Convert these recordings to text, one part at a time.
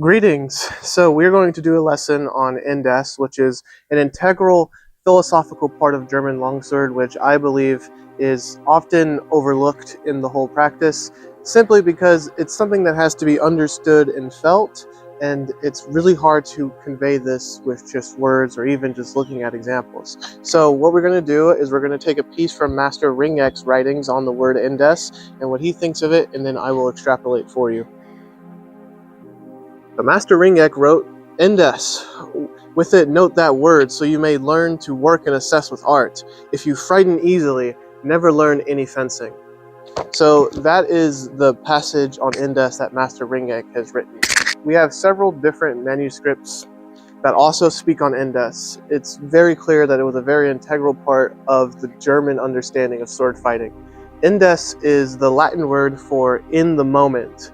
Greetings. So we're going to do a lesson on Indes, which is an integral philosophical part of German Longsword, which I believe is often overlooked in the whole practice, simply because it's something that has to be understood and felt, and it's really hard to convey this with just words or even just looking at examples. So what we're going to do is we're going to take a piece from Master Ringek's writings on the word Indes and what he thinks of it, and then I will extrapolate for you. The Master Ringek wrote, Indes. With it note that word, so you may learn to work and assess with art. If you frighten easily, never learn any fencing. So that is the passage on Indes that Master Ringek has written. We have several different manuscripts that also speak on Indes. It's very clear that it was a very integral part of the German understanding of sword fighting. Indes is the Latin word for in the moment.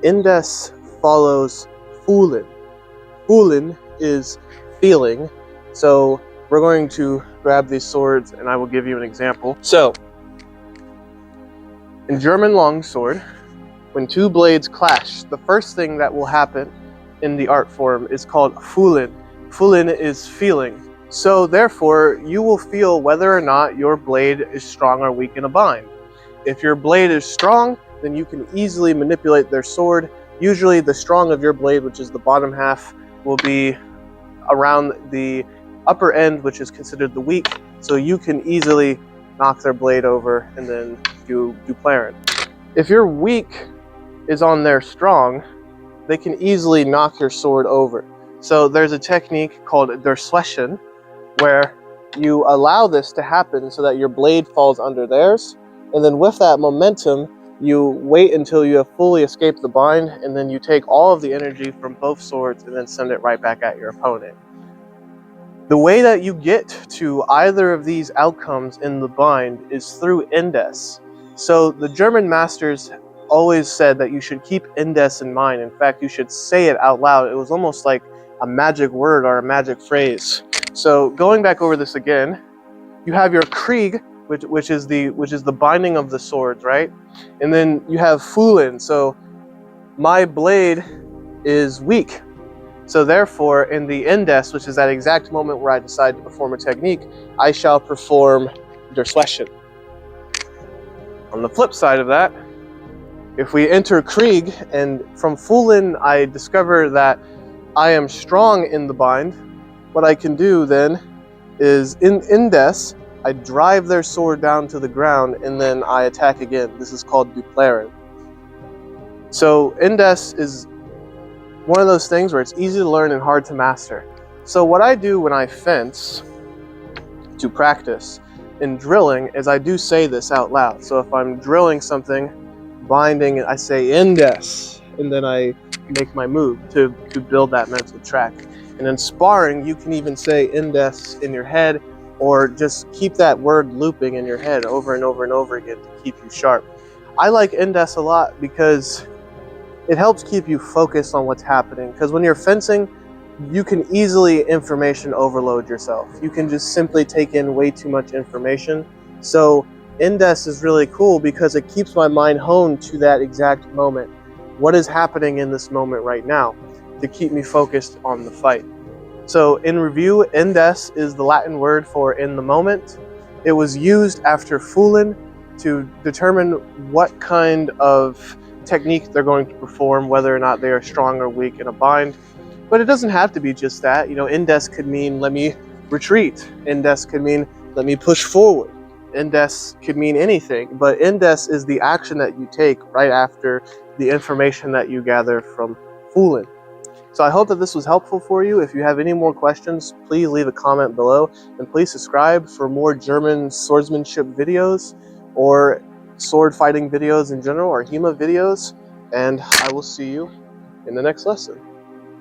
Indes follows fühlen. Fühlen is feeling. So we're going to grab these swords and I will give you an example. So in German longsword, when two blades clash, the first thing that will happen in the art form is called fühlen. Fühlen is feeling. So therefore, you will feel whether or not your blade is strong or weak in a bind. If your blade is strong, then you can easily manipulate their sword. Usually the strong of your blade, which is the bottom half, will be around the upper end, which is considered the weak, so you can easily knock their blade over and then do plaren. If your weak is on their strong, they can easily knock your sword over. So there's a technique called durchslechen, where you allow this to happen so that your blade falls under theirs, and then with that momentum, you wait until you have fully escaped the bind, and then you take all of the energy from both swords and then send it right back at your opponent. The way that you get to either of these outcomes in the bind is through Indes. So the German masters always said that you should keep Indes in mind. In fact, you should say it out loud. It was almost like a magic word or a magic phrase. So going back over this again, you have your Krieg, which is the binding of the swords, right? And then you have Fühlen. So my blade is weak. So therefore, in the Indes, which is that exact moment where I decide to perform a technique, I shall perform durchslechen. On the flip side of that, if we enter Krieg, and from Fühlen I discover that I am strong in the bind, what I can do then is in Indes, I drive their sword down to the ground and then I attack again. This is called plaren. So Indes is one of those things where it's easy to learn and hard to master. So what I do when I fence to practice in drilling is I do say this out loud. So if I'm drilling something, binding, I say Indes, and then I make my move to build that mental track. And in sparring, you can even say Indes in your head, or just keep that word looping in your head over and over and over again to keep you sharp. I like Indes a lot because it helps keep you focused on what's happening. Because when you're fencing, you can easily information overload yourself. You can just simply take in way too much information. So Indes is really cool because it keeps my mind honed to that exact moment. What is happening in this moment right now to keep me focused on the fight? So in review, Indes is the Latin word for in the moment. It was used after Fühlen to determine what kind of technique they're going to perform, whether or not they are strong or weak in a bind. But it doesn't have to be just that. You know, Indes could mean let me retreat. Indes could mean let me push forward. Indes could mean anything, but Indes is the action that you take right after the information that you gather from Fühlen. So I hope that this was helpful for you. If you have any more questions, please leave a comment below, and please subscribe for more German swordsmanship videos or sword fighting videos in general, or HEMA videos, and I will see you in the next lesson.